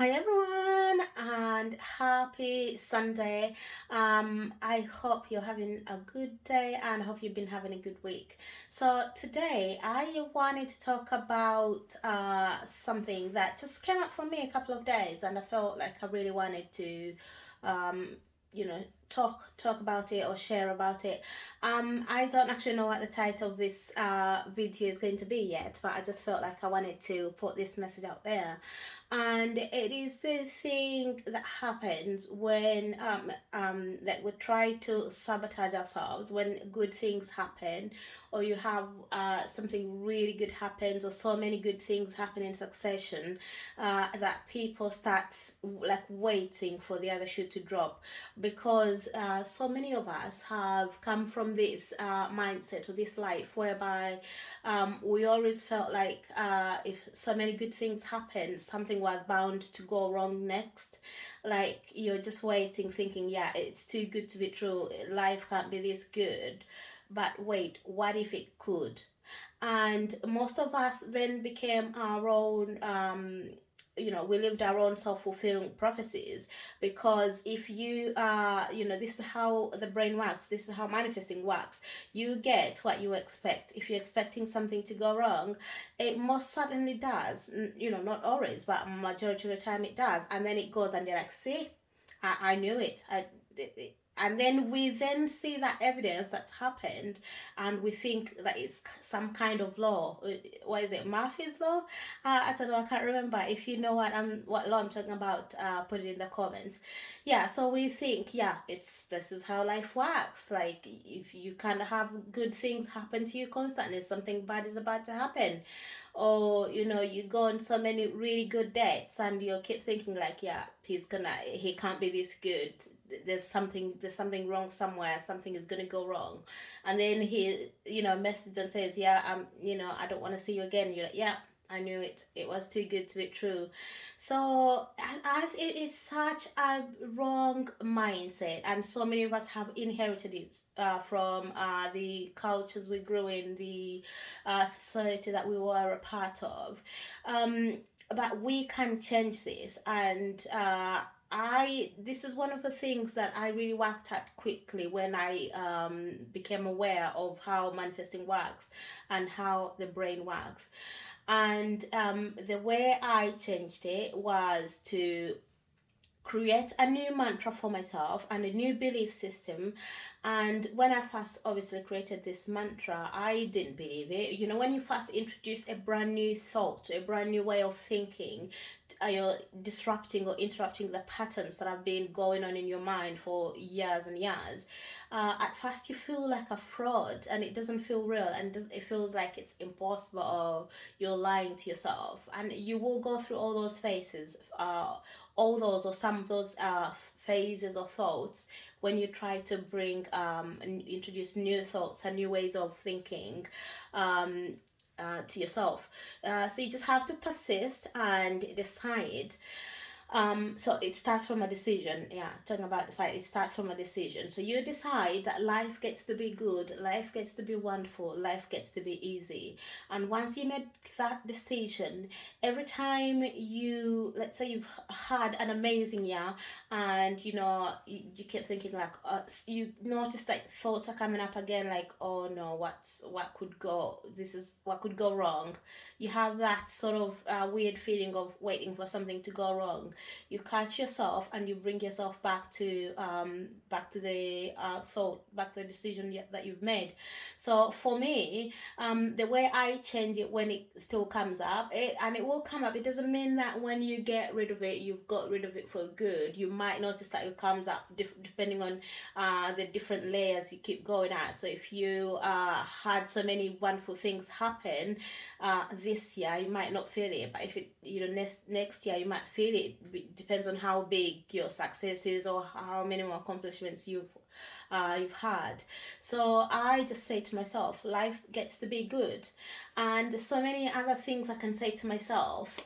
Hi everyone, and happy Sunday. I hope you're having a good day and I hope you've been having a good week. So today I wanted to talk about something that just came up for me a couple of days, and I felt like I really wanted to um, you know talk about it or share about it. I don't actually know what the title of this video is going to be yet, but I just felt like I wanted to put this message out there. And it is the thing that happens when that we try to sabotage ourselves when good things happen, or you have something really good happens, or so many good things happen in succession, that people start like waiting for the other shoe to drop, because so many of us have come from this mindset or this life whereby we always felt like if so many good things happen, something was bound to go wrong next. Like you're just waiting, thinking, yeah, it's too good to be true. Life can't be this good. But wait, what if it could? And most of us then became our own we lived our own self-fulfilling prophecies, because if you this is how the brain works, this is how manifesting works. You get what you expect. If you're expecting something to go wrong, it most certainly does. Not always, but majority of the time it does, and then it goes and you're like, see, I knew it. And then we then see that evidence that's happened, and we think that it's some kind of law. What is it, Murphy's law? I don't know, I can't remember. If you know what law I'm talking about, put it in the comments. Yeah, so we think, yeah, it's this is how life works. Like if you kind of have good things happen to you constantly, something bad is about to happen. Or you go on so many really good dates and you keep thinking like, yeah, he can't be this good. There's something wrong somewhere. Something is gonna go wrong. And then he messages and says, yeah, I don't want to see you again. You're like, yeah, I knew it. It was too good to be true. So it is such a wrong mindset, and so many of us have inherited it from the cultures we grew in, the society that we were a part of. But we can change this, and I this is one of the things that I really worked at quickly when I became aware of how manifesting works and how the brain works. And the way I changed it was to create a new mantra for myself and a new belief system. And when I first obviously created this mantra, I didn't believe it. When you first introduce a brand new thought, a brand new way of thinking, you're disrupting or interrupting the patterns that have been going on in your mind for years and years. At first you feel like a fraud, and it doesn't feel real, and it feels like it's impossible, or you're lying to yourself. And you will go through all those phases, all those or some of those phases or thoughts, when you try to bring and introduce new thoughts and new ways of thinking um, to yourself. So you just have to persist and decide. So it starts from a decision. Yeah, talking about decide, it starts from a decision. So you decide that life gets to be good, life gets to be wonderful, life gets to be easy. And once you make that decision, every time let's say you've had an amazing year, and you keep thinking like, you notice that thoughts are coming up again, like, oh no, what could go, this is what could go wrong. You have that sort of weird feeling of waiting for something to go wrong. You catch yourself and you bring yourself back to the thought, back to the decision that you've made. So for me, the way I change it when it still comes up, and it will come up, it doesn't mean that when you get rid of it, you've got rid of it for good. You might notice that it comes up depending on the different layers you keep going at. So if you had so many wonderful things happen this year, you might not feel it, but if it next year you might feel it. It depends on how big your success is, or how many more accomplishments you've had. So I just say to myself, life gets to be good. And there's so many other things I can say to myself.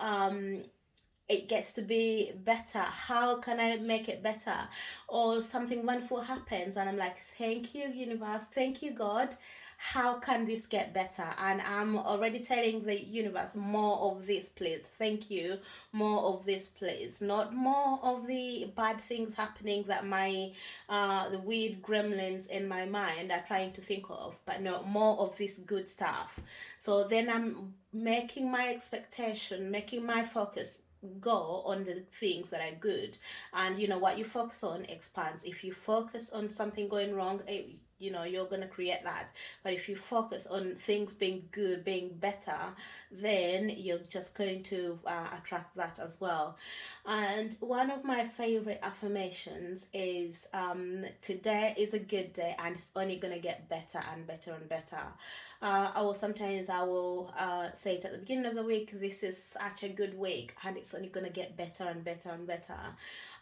It gets to be better. How can I make it better? Or something wonderful happens and I'm like, thank you, universe, thank you, God. how can this get better? And I'm already telling the universe, more of this, please. Thank you. More of this, please. Not more of the bad things happening that my the weird gremlins in my mind are trying to think of, but no, more of this good stuff. So then I'm making my expectation, making my focus go on the things that are good. And you know, what you focus on expands. If you focus on something going wrong, you know, you're going to create that. But if you focus on things being good, being better, then you're just going to attract that as well. And one of my favorite affirmations is, today is a good day and it's only going to get better and better and better. I will say it at the beginning of the week, this is such a good week and it's only going to get better and better and better.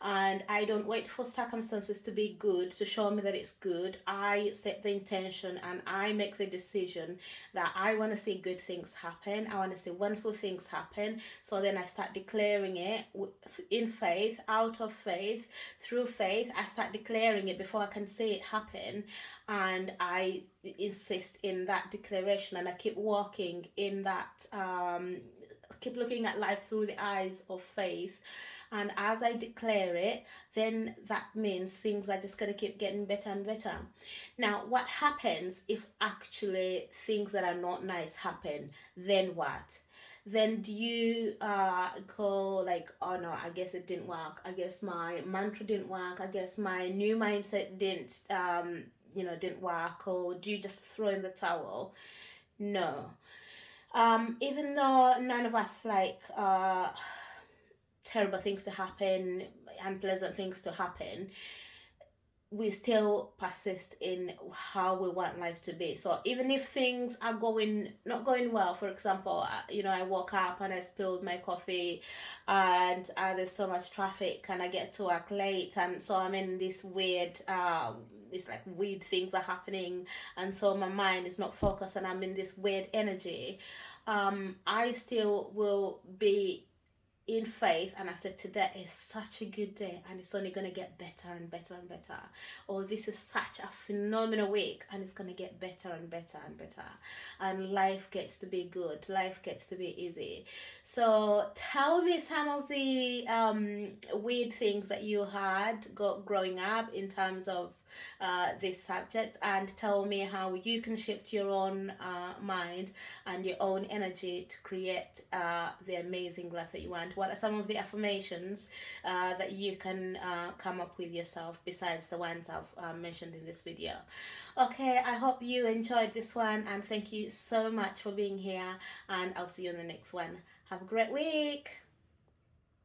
And I don't wait for circumstances to be good to show me that it's good. I set the intention and I make the decision that I want to see good things happen. I want to see wonderful things happen. So then I start declaring it in faith, out of faith, through faith. I start declaring it before I can see it happen. And I insist in that declaration and I keep walking in that, keep looking at life through the eyes of faith. And as I declare it, then that means things are just going to keep getting better and better. Now, what happens if actually things that are not nice happen? Then what? Then do you go like, oh no, I guess it didn't work. I guess my mantra didn't work. I guess my new mindset didn't work. Or do you just throw in the towel? No. Even though none of us like terrible things to happen, unpleasant things to happen, we still persist in how we want life to be. So even if things are not going well, for example, I woke up and I spilled my coffee, and there's so much traffic, and I get to work late, and so I'm in this weird it's like weird things are happening, and so my mind is not focused and I'm in this weird energy. I still will be in faith, and I said, today is such a good day and it's only going to get better and better and better. Or this is such a phenomenal week and it's going to get better and better and better, and life gets to be good, life gets to be easy. So tell me some of the weird things that you had growing up in terms of this subject, and tell me how you can shift your own mind and your own energy to create the amazing life that you want. What are some of the affirmations that you can come up with yourself besides the ones I've mentioned in this video? Okay, I hope you enjoyed this one, and thank you so much for being here, and I'll see you in the next one. Have a great week.